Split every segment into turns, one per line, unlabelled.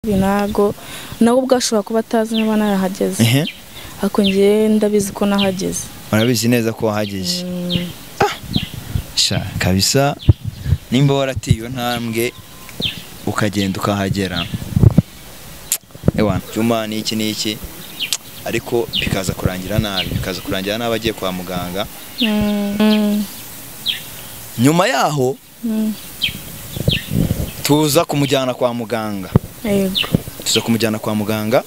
binago nawe ubwashobora kuba atazi niba narahageze ariko ngiye ndabizi ko nahageze.
Urabizi neza ko wahageze? Sha kabisa nimba waratiyo ntambwe ukagenda ukahagera. Ewana Juma ni iki ariko bikaza kurangira nabi, agiye kwa muganga. Nyuma yaho tuza kumujyana kwa muganga.
Yego.
Tuza kumujyana kwa muganga.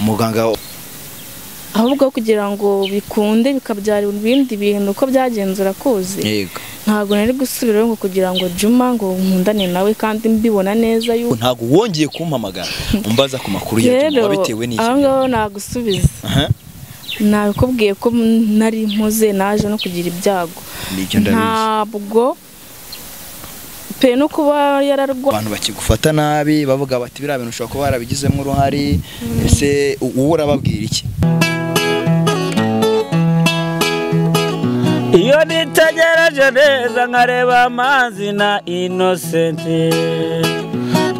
Muganga
ahubwo kugira ngo bikunde bikabyara ibindi bintu uko byagenzura kuzi.
Yego.
Ntago nari gusubira ngo kugira ngo Juma ngo nkundane nawe kandi mbibona neza yuko
ntago wongeye kumpamagara umbaza ku makuru ya Juma bitewe n'iki.
Aho ngaho nagusubiza. Nabikubwiye ko nari mpuze naje no kugira ibyago. Ntabwo pe no kuba yararwa
abantu bakigufata nabi bavuga bati bira bintu ushobora kuba warabigizemo uruhari. Ese uwo urababwira iki?
Iyo nitegereje neza nkareba amazi na Innocent,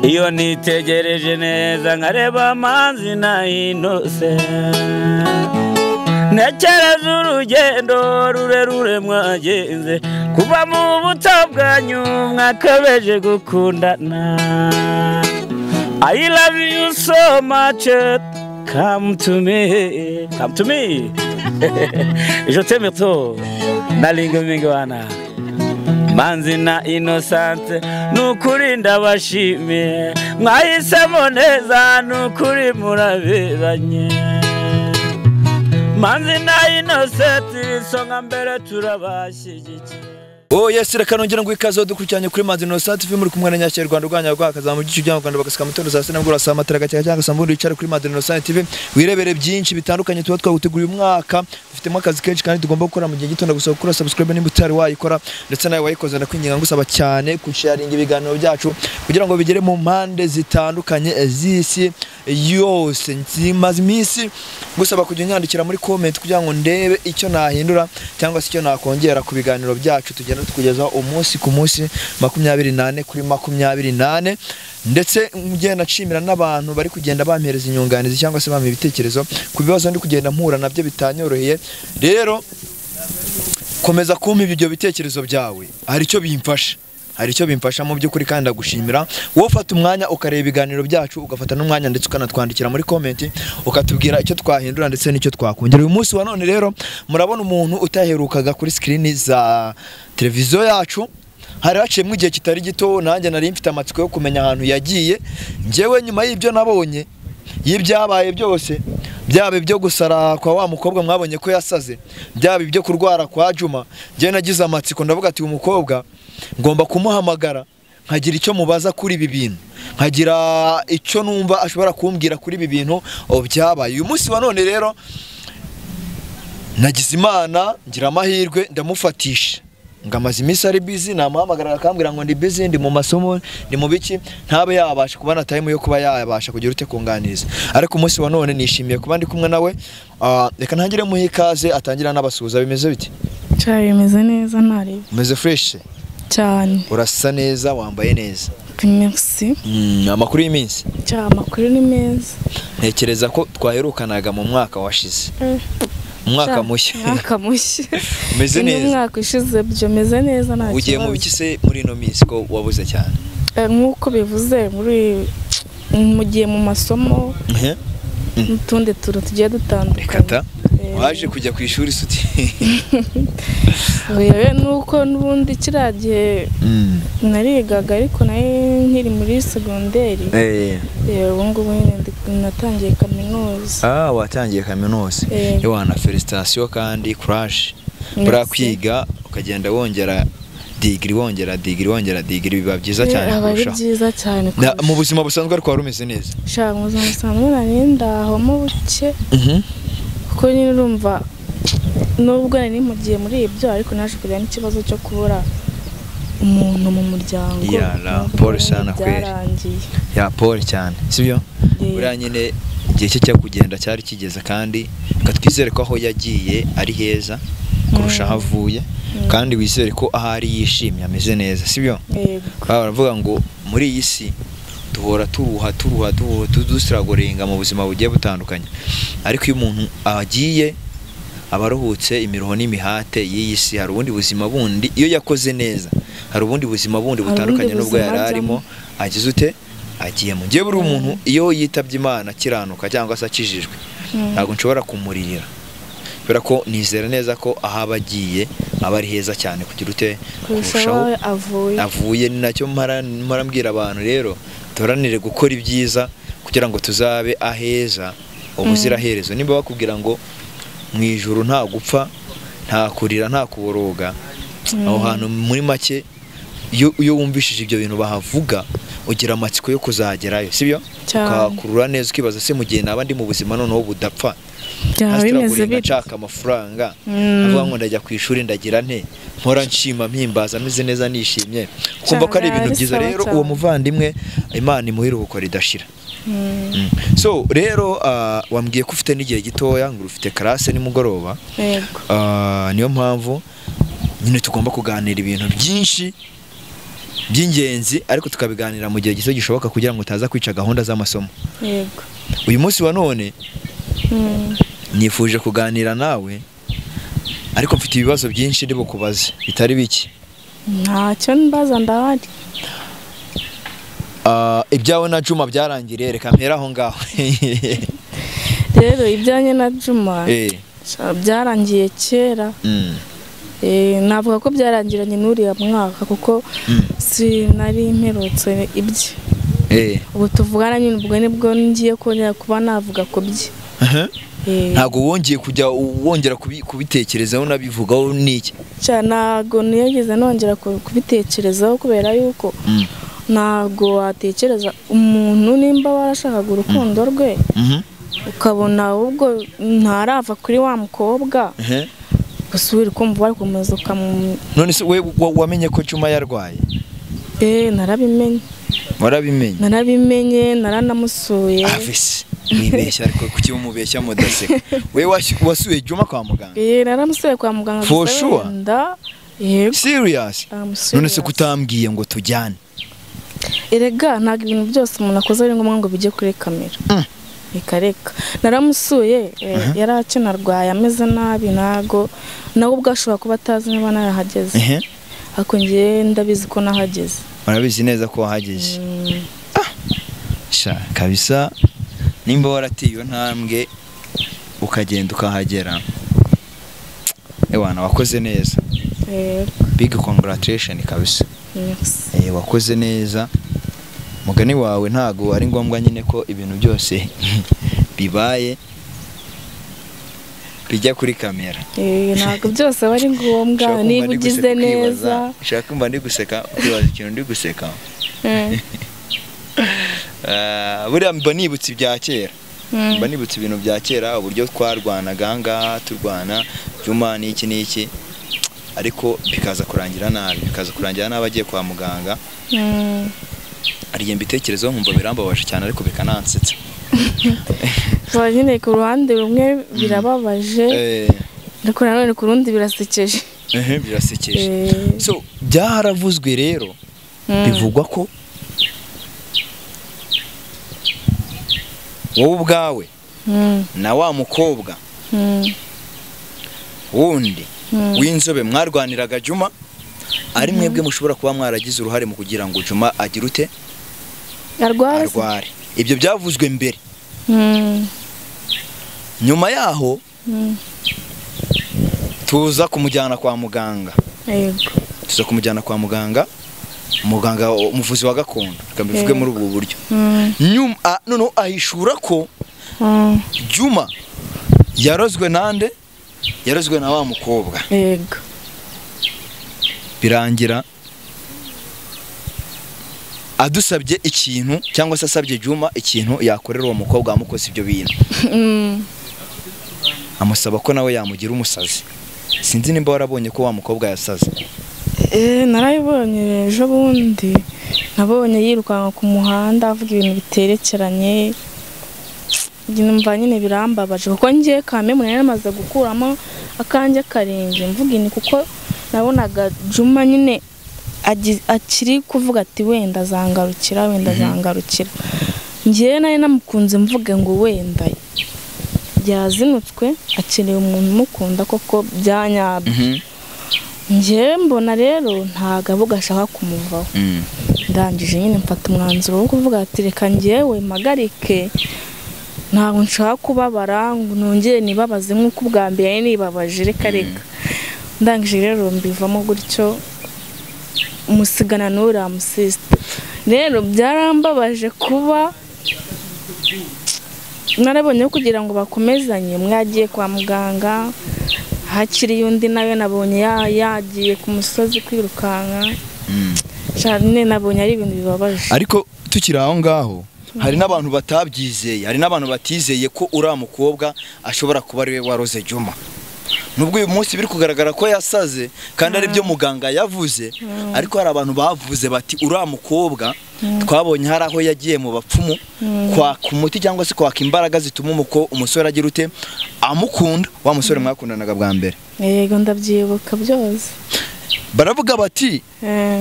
iyo nitegereje neza nkareba amazi na Innocent, nekereza urugendo rurerure mwagenze kuva mu buto bwanyu mwakabeje gukundana. I love you so much, come to me, come to me. Je t'aime trop. Nalinga mingi wana Manzi na Innocent nukuri ndabashimiye mwahisemo neza nukuri murabiranye. Manzi na Innocent songa mbere turabashyigikiye.
Oh yes, reka nongera ngo ikaze dukurikiranye kuri Manzi Innocent TV muri kumwe na Nyakira Rwanda rwanya rwakaza mu gice cy'u Rwanda bakasika mutoro za sena ngura sama taraga cyangwa sambundi wicara kuri Manzi Innocent TV wirebere byinshi bitandukanye tuba twaguteguriye umwaka dufitemo akazi kenshi kandi tugomba gukora mu gihe gito ndagusaba gukora subscribe nimba utari wayikora ndetse nawe wayikoze ndakwinginga ngusaba cyane ku sharing ibiganiro byacu kugira ngo bigere mu mpande zitandukanye z'isi yose. Nzimaze iminsi ngusaba kujya nyandikira muri comment kugira ngo ndebe icyo nahindura cyangwa se icyo nakongera ku biganiro byacu tugenda tukugezaho umunsi ku munsi 24 kuri 24 ndetse ngenda nshimira n'abantu bari kugenda bampereza inyunganizi cyangwa se bampa ibitekerezo ku bibazo ndi kugenda mpura nabyo bitanyoroheye. Rero komeza kumpa ibyo bitekerezo byawe, hari icyo bimfasha mu by'ukuri kandi ndagushimira. Wowe ufata umwanya ukareba ibiganiro byacu ugafata n'umwanya ndetse ukanatwandikira muri comment ukatubwira icyo twahindura ndetse n'icyo twakongera. Uyu munsi wa none rero murabona umuntu utaherukaga kuri screen za televiziyo yacu. Hari haciyemo igihe kitari gito nanjye nari mfite amatsiko yo kumenya ahantu yagiye. Njewe nyuma y'ibyo nabonye y'ibyabaye byose, byaba ibyo gusara kwa wa mukobwa mwabonye ko yasaze, byaba ibyo kurwara kwa Juma, nje nagize amatsiko ndavuga ati umukobwa ngomba kumuhamagara nkagira icyo mubaza kuri ibi bintu, nkagira icyo numva ashobora kumbwira kuri ibi bintu byabaye. Uyu munsi wa none rero nagize Imana ngira amahirwe ndamufatisha. Ngamaze iminsi ari busy namuhamagara akambwira ngo ndi busy, ndi mu masomo, ndi mu biki, ntabe yabasha kubana time yo kuba yabasha kugira ute kunganiza. Ariko umunsi wa none nishimiye kuba ndi kumwe nawe. Reka ntangire muhe ikaze atangira n'abasuhuza. Bimeze bite?
Cyari bimeze neza ntari.
Umeze fresh
cyane.
Urasa neza, wambaye neza.
Merci.
Amakuru y'iminsi?
Amakuru ni meza.
Ntekereza ko twaherukanaga mu mwaka washize. Umwaka mushya. Umeze neza.
Umwaka ushize byo meze neza nta kibazo.
Ugiye mu biki se muri no minsi ko wabuze cyane?
Nkuko bivuze muri mugiye mu masomo. N'utundi tugiye dutandukanye.
Waje kujya ku ishuri suti?
Oya nuko nubundi kiragiye narigaga ariko naye nkiri muri secondaire. Ubu ngubu natangiye kaminuza.
Watangiye kaminuza. Ewana felicitation kandi courage. Bura kwiga ukagenda wongera degree biba byiza cyane kurusha.
Byiza cyane.
Mu buzima busanzwe ariko warumeze neza?
Sha mu buzima busanzwe narinda aho mu buke. Ko nyine urumva nubwo nari mugiye muri ibyo ariko naje kugira n'ikibazo cyo kubura umuntu mu muryango.
Paul sana kweli. Ya Paul cyane. Sibyo? Bura nyine igihe cye cyo kugenda cyari kigeze kandi katwizere ko aho yagiye ari heza kurusha havuye kandi wizere ko ahari yishimye ameze neza. Sibyo? Baravuga ngo muri iyi si duhora turuha dusiragorenga mu buzima bugiye butandukanye, ariko iyo umuntu agiye abaruhutse imiruho n'imihate y'iyi si, hari ubundi buzima bundi iyo yakoze neza, hari ubundi buzima bundi butandukanye n'ubwo yari arimo agize ute agiye mu gihe. Buri umuntu iyo yitabye Imana kiranuka cyangwa se akijijwe ntabwo nshobora kumuririra, kubera ko nizera neza ko aho abagiye aba ari heza cyane kugira ute kurushaho avuye. Ni nacyo marambwira abantu rero turanire gukora ibyiza kugira ngo tuzabe aheza ubuziraherezo. Nimba bakubwira ngo mu ijuru nta gupfa, nta kurira, nta kuboroga, aho hantu muri make iyo wumvishije ibyo bintu bahavuga ugira amatsiko yo kuzagerayo, sibyo? Ukakurura neza ukibaza se mu gihe naba ndi mu buzima noneho budapfa nshaka amafaranga, avuga ngo ndajya ku ishuri ndagira nte, mpora nshima mpimbaza meze neza nishimye, kumva ko ari ibintu byiza. Rero uwo muvandimwe Imana imuhire uko ridashira. So rero wambwiye ko ufite n'igihe gitoya ngo ufite classe nimugoroba, niyo mpamvu nyine tugomba kuganira ibintu byinshi by'ingenzi, ariko tukabiganira mu gihe gito gishoboka kugira ngo utaza kwica gahunda z'amasomo.
Yego.
Uyu munsi wa none nifuje kuganira nawe, ariko mfite ibibazo byinshi ndi bukubaze bitari biki.
Ntacyo mbaza ndahari.
Ibyawe na Juma byarangiriye, reka mpera aho ngaho.
Rero ibyanye na Juma byarangiye kera. Navuga ko byarangiranye n'uriya mwaka kuko sinari mperutse ibye. Ubu tuvugana nyine ubwo nibwo ngiye kongera kuba navuga ko bye.
Ntago wongeye kujya wongera kubitekerezaho nabivugaho niki?
Ntago nigeze nongera kubitekerezaho kubera yuko ntago watekereza umuntu nimba warashakaga urukundo rwe ukabona ubwo ntarava kuri wa mukobwa gusubira kumva bari kumeza
none se we wamenye ko Juma yarwaye?
Narabimenye.
Warabimenye?
Narabimenye, naranamusuye.
Avise nibeshya, ariko kuki umubeshya modase? We wasuye Juma kwa muganga?
Naramusuye kwa muganga.
For sure?
Yego.
Serious? None se kutambwiye ngo tujyane?
Erega ntago ibintu byose umuntu akoze ari ngombwa ngo bijye kuri kamera. Reka naramusuye yarakenarwaye ameze nabi, ntago nawe ubwashobora kuba atazi niba narahageze. Ariko ngiye ndabizi ko nahageze.
Urabizi neza ko wahageze? Kabisa nimba waratiyo ntambwe ukagenda ukahagera, ewana wakoze neza. Big congratulations kabisa. Wakoze neza. Mugani wawe ntago ari ngombwa nyine ko ibintu byose bibaye bijya kuri kamera.
Ntago byose bari ngombwa, niba ugize neza.
Ushaka mba ndi guseka ukibaza ikintu ndi guseka. Buriya mba nibutse ibya kera. Mba nibutse ibintu bya kera, uburyo twarwanaga ngaha turwana Juma n'iki ariko bikaza kurangira nabi, agiye kwa muganga. Ariye mbitekerezo nkumva birambabaje cyane ariko bikanansetsa.
Nyine ku ruhande rumwe birababaje, ariko nanone ku rundi birasekeje.
Birasekeje. So byaravuzwe rero bivugwa ko wowe ubwawe na wa mukobwa wundi w'inzobe mwarwaniraga Juma, ari mwebwe mushobora kuba mwaragize uruhare mu kugira ngo Juma agire ute arware. Ibyo byavuzwe mbere. Nyuma yaho tuza kumujyana kwa muganga. Tuza kumujyana kwa muganga, umuganga umuvuzi wa gakondo, akambivuge muri ubu buryo. Nyuma noneho ahishura ko Juma yarozwe nande, yarozwe na wa mukobwa. Birangira adusabye ikintu cyangwa se asabye Juma ikintu yakorera uwo mukobwa wamukoze ibyo bintu. Amusaba ko nawe yamugira umusazi. Sinzi nimba warabonye ko wa mukobwa yasaze.
Narayibonye ejo bundi, nabonye yirukanka ku muhanda avuga ibintu biterekeranye. Numva nyine birambabaje kuko ngiye kame munene namaze gukuramo akanje karenge mvuga ni kuko nabonaga Juma nyine akiri kuvuga ati wenda azangarukira njyewe nawe namukunze mvuge ngo wenda byazinutswe akeneye umuntu umukunda koko byanyabyo njyewe mbona rero ntago avuga ashaka kumuvaho ndangije nyine mfata umwanzuro wo kuvuga ati reka njyewe mpagarike ntabwo nshaka kubabara ngo nongere nibabaze nk'uko ubwa mbere nibabaje reka ndangije rero mbivamo gutyo umusigana n'uriya musisita rero byarambabaje kuba narabonye kugira ngo bakomezanye mwagiye kwa muganga hakiri undi nawe nabonye yagiye ku musozi kwirukanka cyane nabonye ari ibintu bibabaje
ariko tukiri aho ngaho hari n'abantu batabyizeye hari n'abantu batizeye ko uriya mukobwa ashobora kuba ari we waroze Juma nubwo uyu munsi biri kugaragara ko yasaze kandi ari byo muganga yavuze ariko hari abantu bavuze bati uriya mukobwa twabonye hari aho yagiye mu bapfumu kwaka umuti cyangwa se kwaka imbaraga zituma umusore agira ute amukunda wa musore mwakundanaga bwa mbere
yego ndabyibuka byose
baravuga bati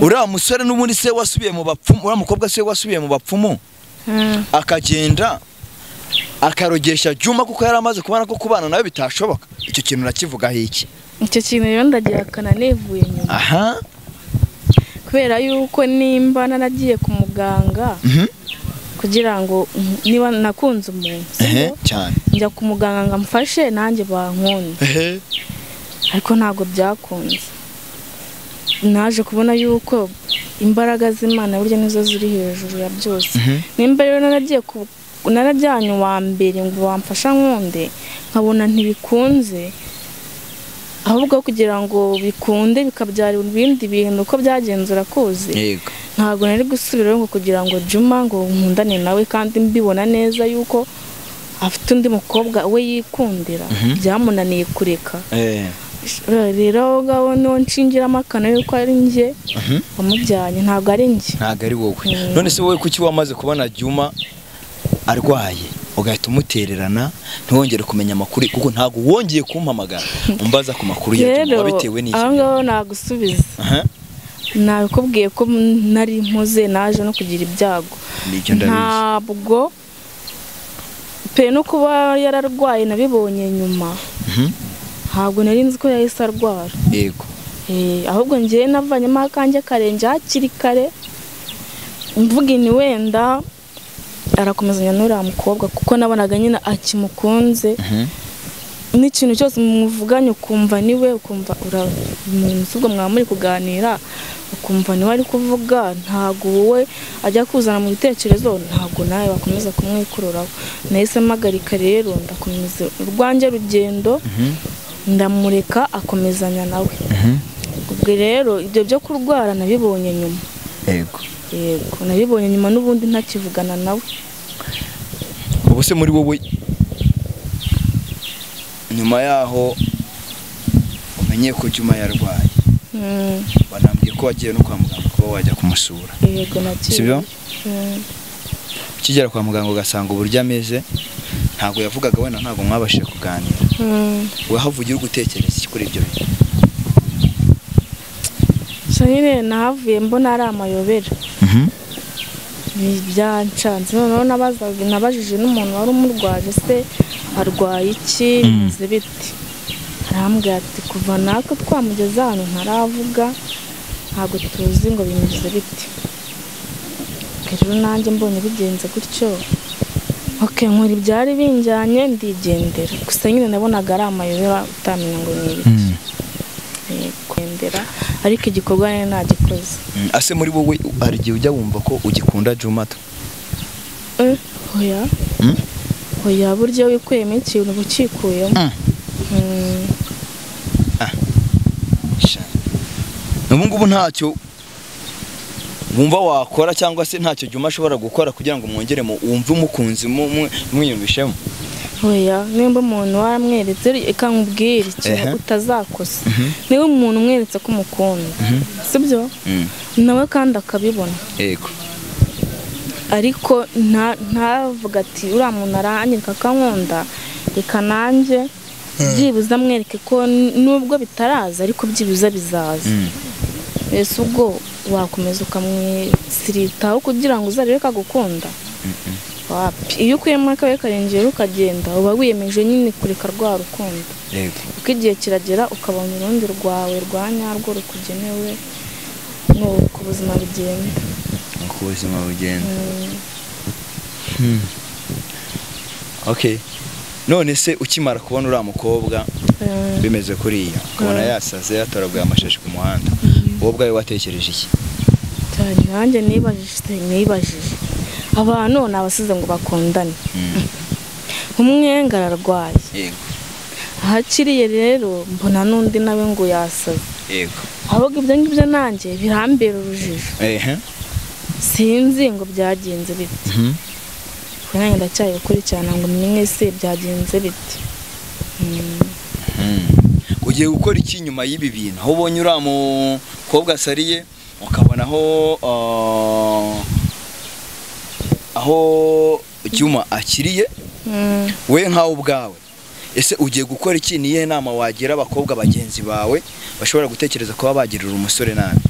uriya musore n'ubundi se wasubiye mu bapfumu uriya mukobwa se wasubiye mu bapfumu akagenda akarogesha Juma kuko yari amaze kubana ko kubana nawe bitashoboka icyo kintu nakivuga iki
icyo kintu rero ndagihakana nevuye nyuma kubera yuko nimba naragiye ku muganga kugira ngo niba nakunze umuntu
cyane
njya ku muganga ngamfashe nanjye bankunde ariko ntago byakunze naje kubona yuko imbaraga z'Imana burya nizo ziri hejuru ya byose nimba rero narajyanye wa mbere ngo wamfasha nkunde nkabona ntibikunze ahubwo kugira ngo bikunde bikabyara ibindi bintu uko byagenzura kuzi ntabwo nari gusubiraho ngo kugira ngo Juma ngo nkundane nawe kandi mbibona neza yuko afite undi mukobwa we yikundira byamunaniye kureka rero ngaho no nshingiramo akana yuko ari njye wamujyanye ntabwo ari njye
ntabwo ari wowe none se wowe kuki wamaze kubona Juma arwaye ugahita umutererana ntiwongere kumenya amakuru kuko ntabwo wongeye kumpamagara umbaza ku makuru ya Juma bitewe n'iki
aho ngaho nagusubiza nakubwiye ko nari mpuze naje no kugira ibyago ntabwo pe no kuba yararwaye nabibonye nyuma ntabwo nari nzi ko yahise arwara
yego
ahubwo njyewe navanyemo akanjye karenje hakiri kare mvuga ni wenda arakomezanya n'uriya mukobwa kuko nabonaga nyine akimukunze n'ikintu cyose muvuganye ukumva niwe ukumva ubwo mwaba muri kuganira ukumva niwe ari kuvuga ntabwo wowe ajya kuzana mu bitekerezo ntabwo nawe wakomeza kumwikururaho nahise mpagarika rero ndakomeza urwanjye rugendo ndamureka akomezanya nawe ubwo rero ibyo byo kurwara nabibonye nyuma
yego
nabibonye nyuma n'ubundi ntakivugana nawe
ubu se muri wowe nyuma yaho umenye ko Juma yarwaye banambwiye ko wagiye no kwa muganga kuba wajya kumusura
yego nagiye
sibyo ukigera kwa muganga ugasanga uburyo ameze ntabwo yavugaga wenda ntabwo mwabashije kuganira we havugira gutekereza iki kuri ibyo bintu
nyine nahavuye mbona ari amayobera byancanze noneho nabajije n'umuntu wari umurwaje se arwaye iki bize biti arambwira ati kuva nako twamugeza hano ntaravuga ntabwo tuzi ngo bimeze biti rero nanjye mbonye bigenze gutyo nkora ibyari binjyanye ndigendera gusa nyine nabonaga ari amayobera utamenya ngo ni ibiki kwendera ariko igikorwa nari nagikoze
ase muri wowe hari igihe ujya wumva ko ugikunda Juma
oya buryo wikuyemo ikintu bukikuyemo
ubu ngubu ntacyo wumva wakora cyangwa se ntacyo Juma ashobora gukora kugira ngo mwongere wumve umukunzi mwiyumvishemo
oya nimba umuntu waramweretse reka nkubwire ikintu utazakosa niba umuntu umweretse ko umukunda sibyo nawe kandi akabibona
yego
ariko ntavuga ati uriya muntu aranyereka akankunda reka nanjye byibuze amwereke ko nubwo bitaraza ariko byibuze bizaza ese ubwo wakomeza ukamwisiritaho kugira ngo uzarebe kagukunda. Wapi, iyo ukuyemo akawe karengera ukagenda uba wiyemeje nyine kureka rwa rukundo.
Yego.
Uko igihe kiragera ukabona urundi rwawe rwa nyarwo rukugenewe, nuko ubuzima bugenda.
Uko ubuzima bugenda. Okay. None se ukimara kubona uriya mukobwa bimeze kuriya ukabona yasaze yatoraguye amashashi ku muhanda, wowe ubwawe watekereje iki?
Nanjye nibajije abantu nabasize ngo bakundane, umwe ngararwaye,
yego,
ahakiriye rero mbona n'undi nawe ngo yasaze,
yego,
ahubwo ibyo ngibyo nanjye birambera urujijo, sinzi ngo byagenze bite. Nanjye ndacyaye gukurikirana ngo menye se byagenze bite.
Ugiye gukora iki nyuma y'ibi bintu? Aho ubonye uriya mukobwa asariye ukabona aho Juma akiriye, we nkawe ubwawe ese ugiye gukora iki? Niye nama wagira abakobwa bagenzi bawe bashobora gutekereza kuba bagirira umusore nabi?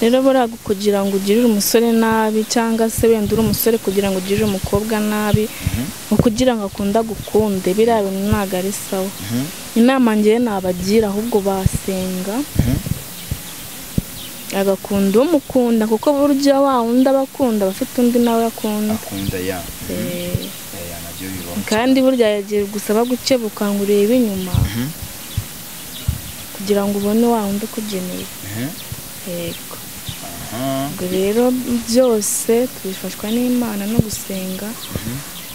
Rero bora kugira ngo ugirire umusore nabi cyangwa se wenda uri umusore kugira ngo ugirire umukobwa nabi, ukugira ngo akunda gukunde biriya bintu ntago ari sawa. Inama ngiye nabagira ahubwo basenga agakunda umukunda, kuko burya wa wundi abakunda bafite undi nawe akunda. Kandi burya yagiye gusaba gukebuka ngo urebe inyuma kugira ngo ubone wa wundi ukugeneye. Yego. Ubwo rero byose tubifashwa n'Imana no gusenga,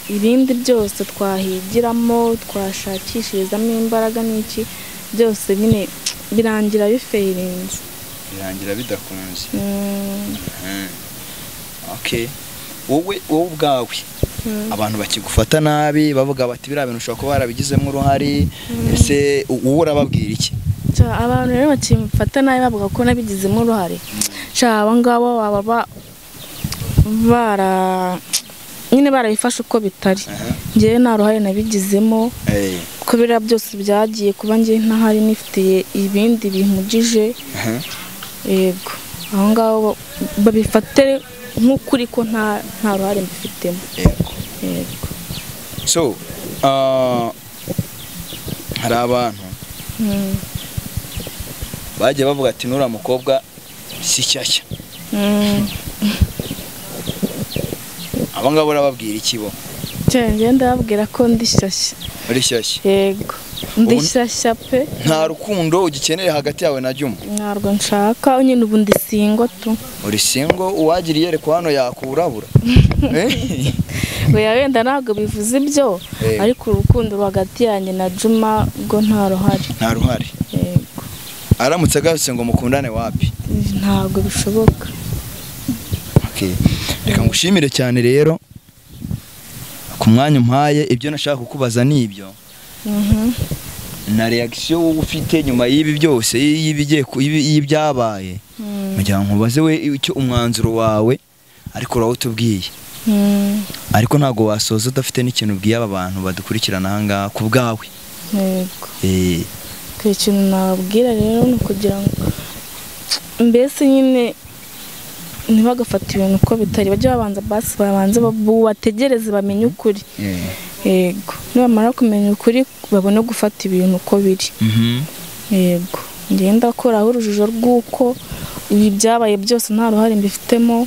ibindi byose twahigiramo twashakishirizamo imbaraga n'iki byose nyine birangira bifeirinze,
birangira bidakunze. Okay. Wowe ubwawe abantu bakigufata nabi bavuga bati biriya bintu ushobora kuba warabigizemo uruhare, ese wowe urababwira iki?
Abantu rero bakimfata nabi bavuga ko nabigizemo uruhare, aba ngabo baba nyine barabifashe uko bitari. Ngewe nta ruhare nabigizemo, ko biriya byose byagiye kuba ngewe ntahari nifitiye ibindi bimugije. Yego, aho ngaho babifate nk'ukuri ko nta ruhare mbifitemo. Yego.
So hari abantu bagiye bavuga ati nura mukobwa si shyashya. Abo ngabo urababwira iki bo?
Cyane ndababwira ko ndi shyashya.
Uri shyashya?
Yego, ndi shyashya pe.
Nta rukundo ugikeneye hagati yawe na Juma?
Ntarwo nshaka, nyine ubu ndi singo tu. Uri
singo? Uwagiriye reko hano yakurabura?
Oya, wenda ntabwo bivuze ibyo, ariko urukundo hagati yanjye na Juma bwo nta ruhari.
Nta ruhari?
Yego.
Aramutse agarutse ngo mukundane wapi?
Ntabwo bishoboka.
Okay. Reka ngushimire cyane rero ku mwanya umpaye. Ibyo nashaka kukubaza ni ibyo. Na reaction wowe ufite nyuma y'ibi byose y'ibyabaye, mugira ngo nkubaze we icyo umwanzuro wawe, ariko urawutubwiye. Ariko ntago wasoza udafite n'ikintu ubwiye aba bantu badukurikirana aha ngaha ku bwawe.
Yego. Ikintu nababwira rero ni ukugira ngo mbese nyine ntibagafata ibintu uko bitari, bajye babanza basi babanze bategereze bamenye ukuri. Yego, nibamara kumenya ukuri babone gufata ibintu uko biri. Yego, ngenda akoraho urujijo rw'uko ibi byabaye byose nta ruhare mbifitemo.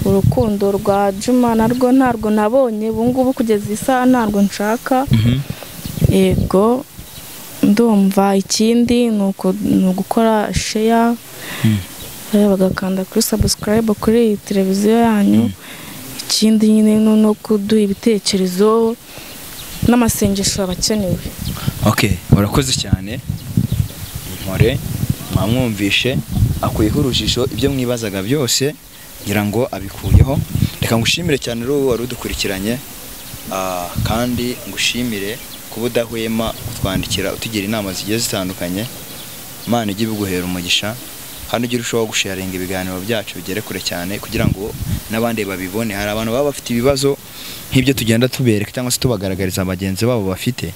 Urukundo rwa Juma narwo ntarwo nabonye, ubu ngubu kugeza isaha ntarwo nshaka. Yego, ndumva ikindi ni ugukora share, bagakanda kuri subscribe kuri televiziyo yanyu. Ikindi nyine no kuduha ibitekerezo n'amasengesho abakenewe.
Okay, urakoze cyane. Mpore mwamwumvishe akuyeho urujijo, ibyo mwibazaga byose ngira ngo abikuyeho. Reka ngushimire cyane rero wari udukurikiranye, kandi ngushimire kuba udahwema kutwandikira utugira inama zigiye zitandukanye. Imana ijye biguhera umugisha, kandi ugire ushaho gusharinga ibiganiro byacu bigere kure cyane kugira ngo n'abandi babibone. Hari abantu baba bafite ibibazo nk'ibyo tugenda tubereka cyangwa se tubagaragariza abagenzi babo bafite,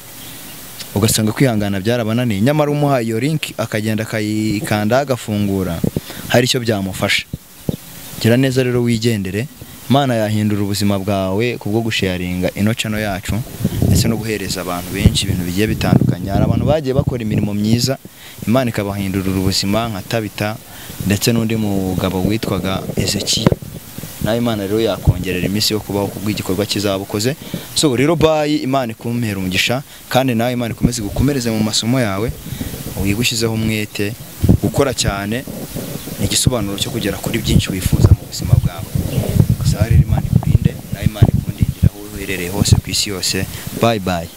ugasanga kwihangana byarabananiye, nyamara umuhaye iyo link akagenda akayikanda agafungura, hari icyo byamufasha. Gira neza rero wigendere, Imana yahindura ubuzima bwawe kubwo gusharinga ino channel yacu ndetse no guhereza abantu benshi ibintu bigiye bitandukanye. Hari abantu bagiye bakora imirimo myiza, Imana ikabahindurira ubuzima nka Tabita ndetse n'undi mugabo witwaga Ezekiel. Nawe Imana rero yakongerera iminsi yo kubaho kubw'igikorwa kizabukoze. So rero bye, Imana ikumpera umugisha kandi nawe Imana ikomeze gukomereze mu masomo yawe, wigushizeho umwete, gukora cyane ni igisobanuro cyo kugera kuri byinshi wifuza mu buzima bwawe. Gusa rero Imana ikurinde, nawe Imana ikundindira aho uherereye hose ku isi yose. Bye bye.